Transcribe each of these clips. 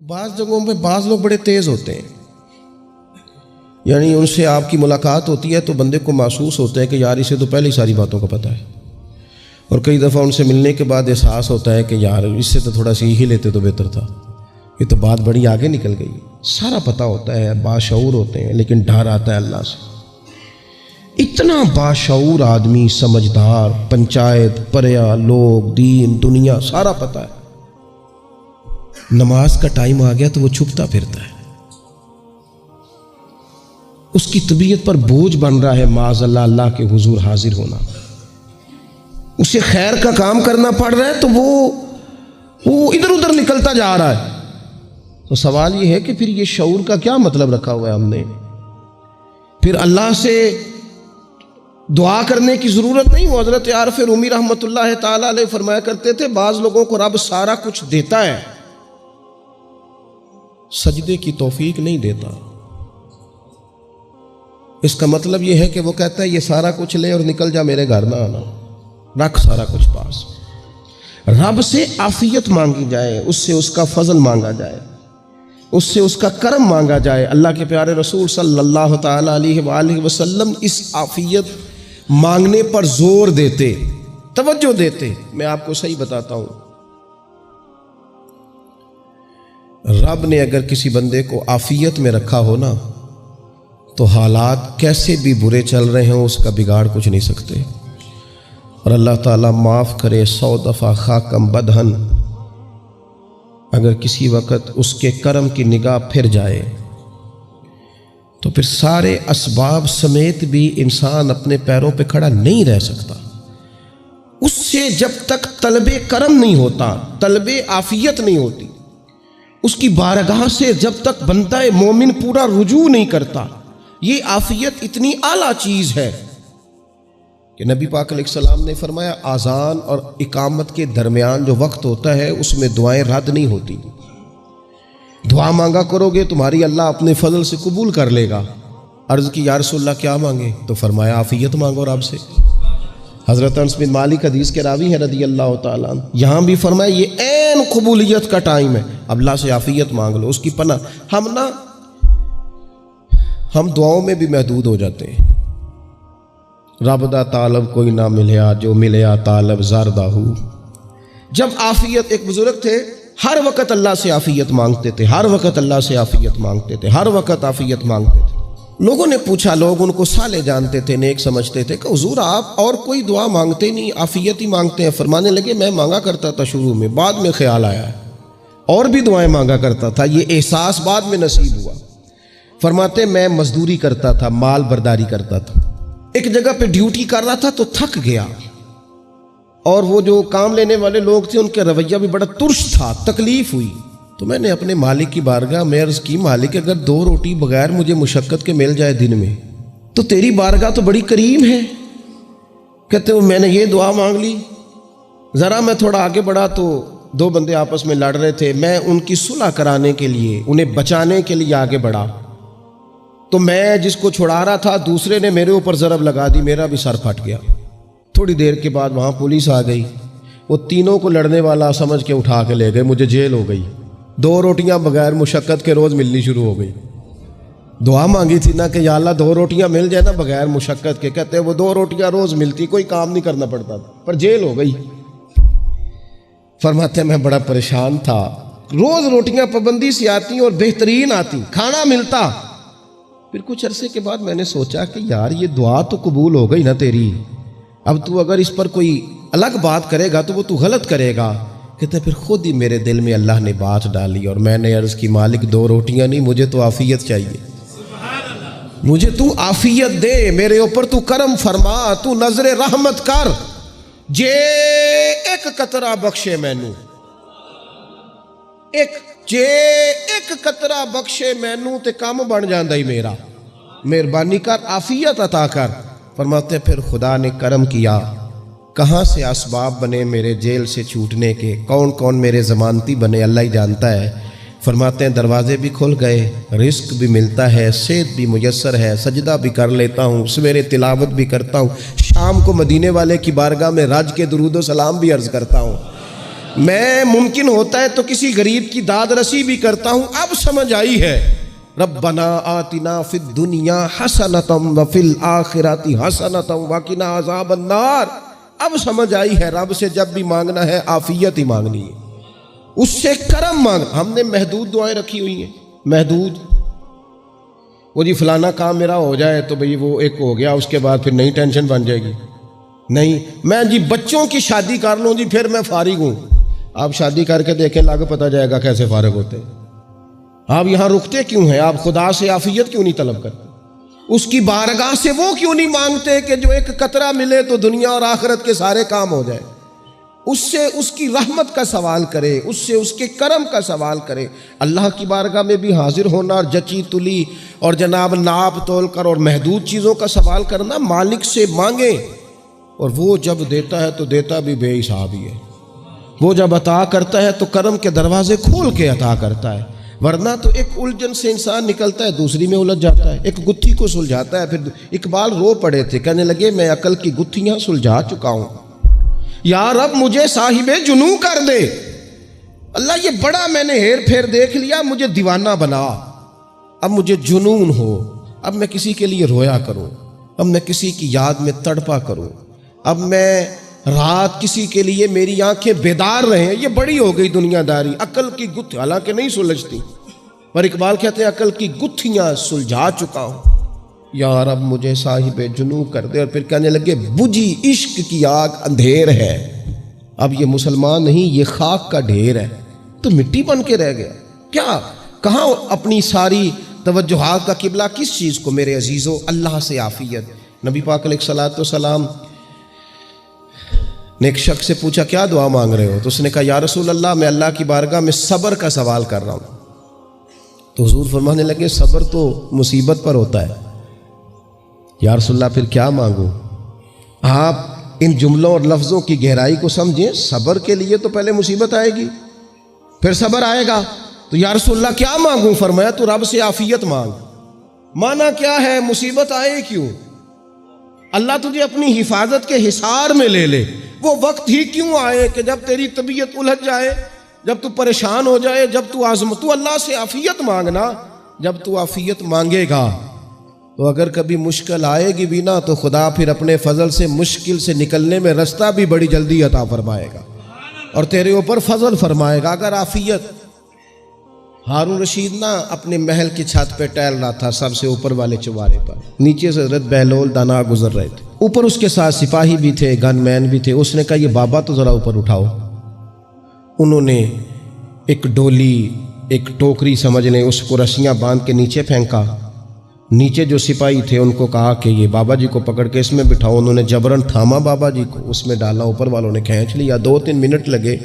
بعض جگہوں پہ بعض لوگ بڑے تیز ہوتے ہیں، یعنی ان سے آپ کی ملاقات ہوتی ہے تو بندے کو محسوس ہوتا ہے کہ یار اسے تو پہلے ہی ساری باتوں کا پتہ ہے، اور کئی دفعہ ان سے ملنے کے بعد احساس ہوتا ہے کہ یار اس سے تو تھوڑا سی ہی لیتے تو بہتر تھا، یہ تو بات بڑی آگے نکل گئی۔ سارا پتہ ہوتا ہے، باشعور ہوتے ہیں، لیکن ڈر آتا ہے اللہ سے۔ اتنا باشعور آدمی، سمجھدار، پنچایت، پریا، لوگ، دین، دنیا سارا پتہ ہے، نماز کا ٹائم آ گیا تو وہ چھپتا پھرتا ہے، اس کی طبیعت پر بوجھ بن رہا ہے معاذ اللہ اللہ کے حضور حاضر ہونا، اسے خیر کا کام کرنا پڑ رہا ہے تو وہ ادھر ادھر نکلتا جا رہا ہے۔ تو سوال یہ ہے کہ پھر یہ شعور کا کیا مطلب رکھا ہوا ہے ہم نے؟ پھر اللہ سے دعا کرنے کی ضرورت نہیں۔ وہ حضرت عارف رومی رحمۃ اللہ تعالی علیہ فرمایا کرتے تھے بعض لوگوں کو رب سارا کچھ دیتا ہے، سجدے کی توفیق نہیں دیتا۔ اس کا مطلب یہ ہے کہ وہ کہتا ہے یہ سارا کچھ لے اور نکل جا، میرے گھر نہ آنا، رکھ سارا کچھ پاس۔ رب سے عافیت مانگی جائے، اس سے اس کا فضل مانگا جائے، اس سے اس کا کرم مانگا جائے۔ اللہ کے پیارے رسول صلی اللہ تعالی علیہ وآلہ وسلم اس عافیت مانگنے پر زور دیتے، توجہ دیتے۔ میں آپ کو صحیح بتاتا ہوں، رب نے اگر کسی بندے کو عافیت میں رکھا ہو نا تو حالات کیسے بھی برے چل رہے ہوں اس کا بگاڑ کچھ نہیں سکتے۔ اور اللہ تعالیٰ معاف کرے 100 دفعہ خاکم بدہن، اگر کسی وقت اس کے کرم کی نگاہ پھر جائے تو پھر سارے اسباب سمیت بھی انسان اپنے پیروں پہ کھڑا نہیں رہ سکتا۔ اس سے جب تک طلب کرم نہیں ہوتا، طلب عافیت نہیں ہوتی، اس کی بارگاہ سے جب تک بندہ مومن پورا رجوع نہیں کرتا، یہ عافیت اتنی اعلیٰ چیز ہے کہ نبی پاک علیہ السلام نے فرمایا اذان اور اقامت کے درمیان جو وقت ہوتا ہے اس میں دعائیں رد نہیں ہوتی۔ دعا مانگا کرو گے تمہاری اللہ اپنے فضل سے قبول کر لے گا۔ عرض کی یا رسول اللہ کیا مانگے؟ تو فرمایا عافیت مانگو رب سے۔ حضرت انس بن مالک حدیث کے راوی ہیں رضی اللہ تعالیٰ عنہ، یہاں بھی فرمایا یہ عین قبولیت کا ٹائم ہے، اب اللہ سے عافیت مانگ لو، اس کی پناہ۔ ہم دعاؤں میں بھی محدود ہو جاتے ہیں۔ رب دا طالب کوئی نہ ملیا، جو ملیا طالب زردہ ہو۔ جب عافیت، ایک بزرگ تھے ہر وقت اللہ سے عافیت مانگتے تھے، ہر وقت اللہ سے عافیت مانگتے تھے، ہر وقت عافیت مانگتے تھے۔ لوگوں نے پوچھا، لوگ ان کو صالح جانتے تھے، نیک سمجھتے تھے کہ حضور آپ اور کوئی دعا مانگتے نہیں، عافیت ہی مانگتے ہیں۔ فرمانے لگے میں مانگا کرتا تھا شروع میں، بعد میں خیال آیا اور بھی دعائیں مانگا کرتا تھا، یہ احساس بعد میں نصیب ہوا۔ فرماتے میں مزدوری کرتا تھا، مال برداری کرتا تھا، ایک جگہ پہ ڈیوٹی کر رہا تھا تو تھک گیا، اور وہ جو کام لینے والے لوگ تھے ان کا رویہ بھی بڑا ترش تھا، تکلیف ہوئی۔ تو میں نے اپنے مالک کی بارگاہ میں عرض کی، مالک اگر 2 روٹی بغیر مجھے مشقت کے مل جائے دن میں تو تیری بارگاہ تو بڑی کریم ہے۔ کہتے ہیں میں نے یہ دعا مانگ لی، ذرا میں تھوڑا آگے بڑھا تو 2 بندے آپس میں لڑ رہے تھے، میں ان کی صلح کرانے کے لیے، انہیں بچانے کے لیے آگے بڑھا، تو میں جس کو چھڑا رہا تھا دوسرے نے میرے اوپر ضرب لگا دی، میرا بھی سر پھٹ گیا۔ تھوڑی دیر کے بعد وہاں پولیس آ گئی، وہ تینوں کو لڑنے والا سمجھ کے اٹھا کے لے گئے، مجھے جیل ہو گئی۔ 2 روٹیاں بغیر مشقت کے روز ملنی شروع ہو گئی۔ دعا مانگی تھی نا کہ یا اللہ 2 روٹیاں مل جائے نا بغیر مشقت کے، کہتے وہ 2 روٹیاں روز ملتی، کوئی کام نہیں کرنا پڑتا تھا، پر جیل ہو گئی۔ فرماتے میں بڑا پریشان تھا، روز روٹیاں پابندی سے آتی اور بہترین آتی، کھانا ملتا۔ پھر کچھ عرصے کے بعد میں نے سوچا کہ یار یہ دعا تو قبول ہو گئی نا تیری، اب تو اگر اس پر کوئی الگ بات کرے گا تو وہ تو غلط کرے گا۔ کہتے پھر خود ہی میرے دل میں اللہ نے بات ڈالی اور میں نے عرض کی مالک 2 روٹیاں نہیں، مجھے تو عافیت چاہیے، مجھے تو عافیت دے، میرے اوپر تو کرم فرما، تو نظر رحمت کر، جے ایک قطرہ بخشے مینوں، ایک قطرہ بخشے مینوں تے کام بن جاندا ہی میرا، مہربانی کر عافیت عطا کر۔ فرماتے پھر خدا نے کرم کیا، کہاں سے اسباب بنے میرے جیل سے چھوٹنے کے، کون کون میرے ضمانتی بنے اللہ ہی جانتا ہے۔ فرماتے ہیں دروازے بھی کھل گئے، رزق بھی ملتا ہے، صحت بھی میسر ہے، سجدہ بھی کر لیتا ہوں، سویرے تلاوت بھی کرتا ہوں، شام کو مدینے والے کی بارگاہ میں رج کے درود و سلام بھی عرض کرتا ہوں۔ میں ممکن ہوتا ہے تو کسی غریب کی داد رسی بھی کرتا ہوں. اب سمجھ آئی ہے. ربنا آتنا فی الدنیا حسنۃ وفی الآخرۃ حسنۃ وقنا عذاب النار. اب سمجھ آئی ہے رب سے جب بھی مانگنا ہے عافیت ہی مانگنی ہے, اس سے کرم مانگ. ہم نے محدود دعائیں رکھی ہوئی ہیں, محدود. وہ جی فلانا کام میرا ہو جائے تو بھئی وہ ایک ہو گیا, اس کے بعد پھر نئی ٹینشن بن جائے گی. نہیں, میں جی بچوں کی شادی کر لوں جی پھر میں فارغ ہوں. آپ شادی کر کے دیکھیں, لاگو پتہ جائے گا کیسے فارغ ہوتے ہیں. آپ یہاں رکتے کیوں ہیں؟ آپ خدا سے عافیت کیوں نہیں طلب کرتے؟ اس کی بارگاہ سے وہ کیوں نہیں مانگتے کہ جو ایک قطرہ ملے تو دنیا اور آخرت کے سارے کام ہو جائے؟ اس سے اس کی رحمت کا سوال کرے, اس سے اس کے کرم کا سوال کرے. اللہ کی بارگاہ میں بھی حاضر ہونا اور جچی تلی اور جناب ناپ تول کر اور محدود چیزوں کا سوال کرنا, مالک سے مانگے. اور وہ جب دیتا ہے تو دیتا بھی بے حساب ہی ہے. وہ جب عطا کرتا ہے تو کرم کے دروازے کھول کے عطا کرتا ہے, ورنہ تو ایک الجھن سے انسان نکلتا ہے دوسری میں الجھ جاتا ہے. ایک گتھی کو سلجھاتا ہے. پھر اقبال رو پڑے تھے, کہنے لگے میں عقل کی گتھیاں سلجھا چکا ہوں, یا رب مجھے صاحب جنوں کر دے. اللہ یہ بڑا میں نے ہیر پھیر دیکھ لیا, مجھے دیوانہ بنا. اب مجھے جنون ہو, اب میں کسی کے لیے رویا کروں, اب میں کسی کی یاد میں تڑپا کروں, اب میں رات کسی کے لیے میری آنکھیں بیدار رہیں. یہ بڑی ہو گئی دنیا داری. عقل کی گتھی حالانکہ نہیں سلجھتی, پر اقبال کہتے ہیں عقل کی گتھیاں سلجھا چکا ہوں, یا رب مجھے صاحب جنوں کر دے. اور پھر کہنے لگے بجھی عشق کی آگ اندھیر ہے. اب یہ مسلمان نہیں, یہ خاک کا ڈھیر ہے, تو مٹی بن کے رہ گیا. کیا کہاں اپنی ساری توجہات کا قبلہ کس چیز کو میرے عزیزو؟ اللہ سے عافیت. نبی پاک علیہ الصلوۃ والسلام نے ایک شخص سے پوچھا کیا دعا مانگ رہے ہو؟ تو اس نے کہا یا رسول اللہ میں اللہ کی بارگاہ میں صبر کا سوال کر رہا ہوں. تو حضور فرمانے لگے صبر تو مصیبت پر ہوتا ہے. یا رسول اللہ پھر کیا مانگوں؟ آپ ان جملوں اور لفظوں کی گہرائی کو سمجھیں. صبر کے لیے تو پہلے مصیبت آئے گی, پھر صبر آئے گا. تو یا رسول اللہ کیا مانگوں؟ فرمایا تو رب سے عافیت مانگ. مانا کیا ہے؟ مصیبت آئے کیوں؟ اللہ تجھے اپنی حفاظت کے حصار میں لے لے. وہ وقت ہی کیوں آئے کہ جب تیری طبیعت الجھ جائے, جب تو پریشان ہو جائے, جب تو تو اللہ سے عافیت مانگنا. جب تو عافیت مانگے گا تو اگر کبھی مشکل آئے گی بھی نا, تو خدا پھر اپنے فضل سے مشکل سے نکلنے میں رستہ بھی بڑی جلدی عطا فرمائے گا اور تیرے اوپر فضل فرمائے گا. اگر عافیت, ہارون رشید نا اپنے محل کی چھت پہ ٹہل رہا تھا, سب سے اوپر والے چوارے پر, نیچے سے حضرت بہلول دانا گزر رہے تھے, اوپر اس کے ساتھ سپاہی بھی تھے, گن مین بھی تھے. اس نے کہا یہ بابا تو ذرا اوپر اٹھاؤ. انہوں نے ایک ڈولی, ایک ٹوکری سمجھ لیں, اس کو رسیاں باندھ کے نیچے پھینکا. نیچے جو سپاہی تھے ان کو کہا کہ یہ بابا جی کو پکڑ کے اس میں بٹھاؤ. انہوں نے جبرن تھاما بابا جی کو, اس میں ڈالا, اوپر والوں نے کھینچ لیا. 2-3 منٹ لگے.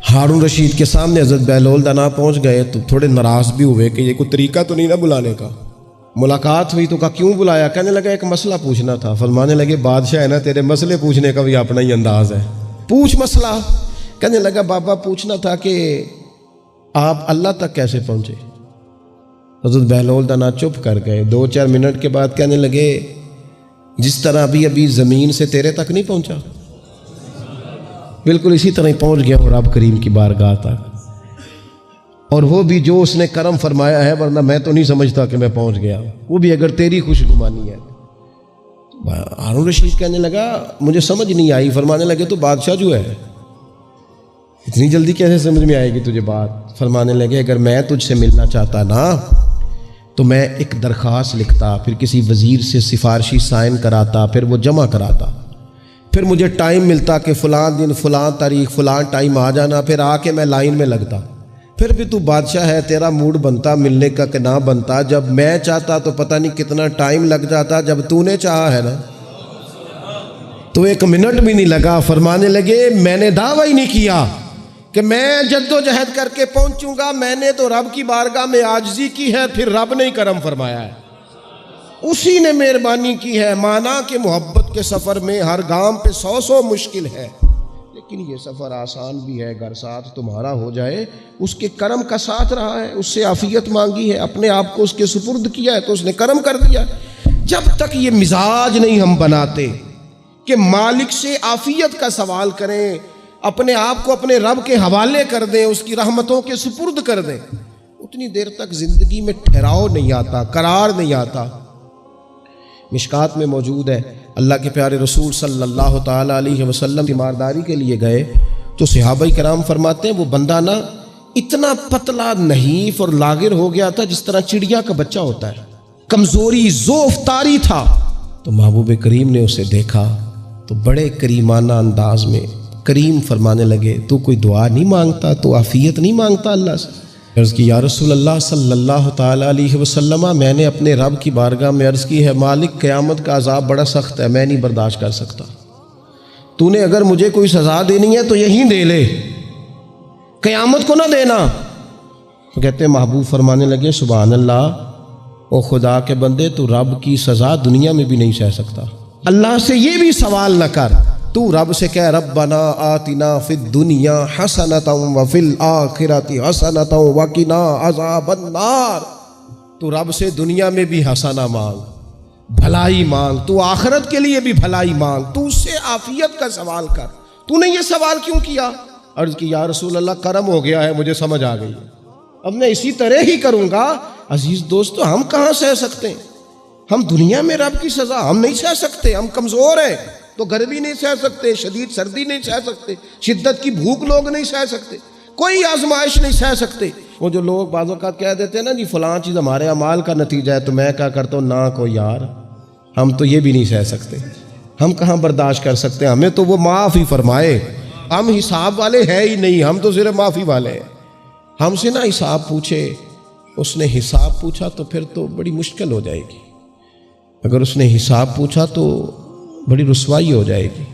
ہارون رشید کے سامنے حضرت بہلول دانا پہنچ گئے تو تھوڑے ناراض بھی ہوئے کہ یہ کوئی طریقہ تو نہیں نہ بلانے کا. ملاقات ہوئی تو کہا کیوں بلایا؟ کہنے لگا ایک مسئلہ پوچھنا تھا. فرمانے لگے بادشاہ ہے نا, تیرے مسئلے پوچھنے کا بھی اپنا ہی انداز ہے, پوچھ مسئلہ. کہنے لگا بابا پوچھنا تھا کہ آپ اللہ تک کیسے پہنچے؟ حضرت بہلول دانا چپ کر گئے. 2-4 منٹ کے بعد کہنے لگے جس طرح ابھی زمین سے تیرے تک نہیں پہنچا, بالکل اسی طرح ہی پہنچ گیا ہوں رب کریم کی بارگاہ تک. اور وہ بھی جو اس نے کرم فرمایا ہے, ورنہ میں تو نہیں سمجھتا کہ میں پہنچ گیا, وہ بھی اگر تیری خوش گمانی ہے. ہارون رشید کہنے لگا مجھے سمجھ نہیں آئی. فرمانے لگے تو بادشاہ جو ہے اتنی جلدی کیسے سمجھ میں آئے گی تجھے بات؟ فرمانے لگے اگر میں تجھ سے ملنا چاہتا نا تو میں ایک درخواست لکھتا, پھر کسی وزیر سے سفارشی سائن کراتا, پھر وہ جمع کراتا, پھر مجھے ٹائم ملتا کہ فلاں دن فلاں تاریخ فلاں ٹائم آ جانا, پھر آ کے میں لائن میں لگتا. پھر بھی تو بادشاہ ہے, تیرا موڈ بنتا ملنے کا کہ نہ بنتا. جب میں چاہتا تو پتہ نہیں کتنا ٹائم لگ جاتا, جب تو نے چاہا ہے نا تو 1 منٹ بھی نہیں لگا. فرمانے لگے میں نے دعویٰ ہی نہیں کیا کہ میں جد و جہد کر کے پہنچوں گا, میں نے تو رب کی بارگاہ میں عاجزی کی ہے, پھر رب نے ہی کرم فرمایا ہے, اسی نے مہربانی کی ہے. مانا کہ محبت کے سفر میں ہر گام پہ 100 مشکل ہے, لیکن یہ سفر آسان بھی ہے. اگر ساتھ تمہارا ہو جائے, اس کے کرم کا ساتھ رہا ہے, اس سے عافیت مانگی ہے, اپنے آپ کو اس کے سپرد کیا ہے تو اس نے کرم کر دیا. جب تک یہ مزاج نہیں ہم بناتے کہ مالک سے عافیت کا سوال کریں, اپنے آپ کو اپنے رب کے حوالے کر دیں، اس کی رحمتوں کے سپرد کر دیں، اتنی دیر تک زندگی میں ٹھہراؤ نہیں آتا، قرار نہیں آتا۔ مشکات میں موجود ہے، اللہ کے پیارے رسول صلی اللہ تعالیٰ علیہ وسلم تیمارداری کے لیے گئے تو صحابہ کرام فرماتے ہیں وہ بندہ نا اتنا پتلا نحیف اور لاغر ہو گیا تھا جس طرح چڑیا کا بچہ ہوتا ہے، کمزوری ضعف طاری تھا۔ تو محبوب کریم نے اسے دیکھا تو بڑے کریمانہ انداز میں کریم فرمانے لگے، تو کوئی دعا نہیں مانگتا، تو عافیت نہیں مانگتا اللہ سے؟ عرض کی یا رسول اللہ صلی اللہ تعالیٰ علیہ وسلم، میں نے اپنے رب کی بارگاہ میں عرض کی ہے مالک قیامت کا عذاب بڑا سخت ہے، میں نہیں برداشت کر سکتا، تو نے اگر مجھے کوئی سزا دینی ہے تو یہیں دے لے، قیامت کو نہ دینا۔ تو کہتے ہیں محبوب فرمانے لگے سبحان اللہ، او خدا کے بندے تو رب کی سزا دنیا میں بھی نہیں سہ سکتا، اللہ سے یہ بھی سوال نہ کر، تو رب سے کہہ ربنا آتنا فی الدنیا حسنۃ وفی الآخرۃ حسنۃ وقنا عذاب النار، تو رب سے دنیا میں بھی حسنہ مانگ، بھلائی مانگ، تو آخرت کے لیے بھی بھلائی مانگ، تو اس سے عافیت کا سوال کر، تو نے یہ سوال کیوں کیا؟ عرض کی یا رسول اللہ کرم ہو گیا ہے، مجھے سمجھ آ گئی، اب میں اسی طرح ہی کروں گا۔ عزیز دوستو، ہم کہاں سہ سکتے ہیں؟ ہم دنیا میں رب کی سزا ہم نہیں سہ سکتے، ہم کمزور ہیں، تو گرمی نہیں سہ سکتے، شدید سردی نہیں سہ سکتے، شدت کی بھوک لوگ نہیں سہ سکتے، کوئی آزمائش نہیں سہ سکتے۔ وہ جو لوگ بعض اوقات کہہ دیتے ہیں نا جی فلاں چیز ہمارے اعمال کا نتیجہ ہے، تو میں کیا کرتا ہوں، نہ کو یار، ہم تو یہ بھی نہیں سہ سکتے، ہم کہاں برداشت کر سکتے ہیں، ہمیں تو وہ معاف ہی فرمائے، ہم حساب والے ہے ہی نہیں، ہم تو صرف معافی والے ہیں۔ ہم سے نہ حساب پوچھے، اس نے حساب پوچھا تو پھر تو بڑی مشکل ہو جائے گی، اگر اس نے حساب پوچھا تو بڑی رسوائی ہو جائے گی،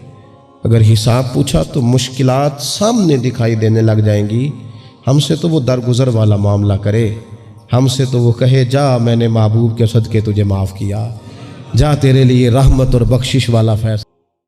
اگر حساب پوچھا تو مشکلات سامنے دکھائی دینے لگ جائیں گی۔ ہم سے تو وہ درگزر والا معاملہ کرے، ہم سے تو وہ کہے جا میں نے محبوب کے صدقے تجھے معاف کیا، جا تیرے لیے رحمت اور بخشش والا فیصلہ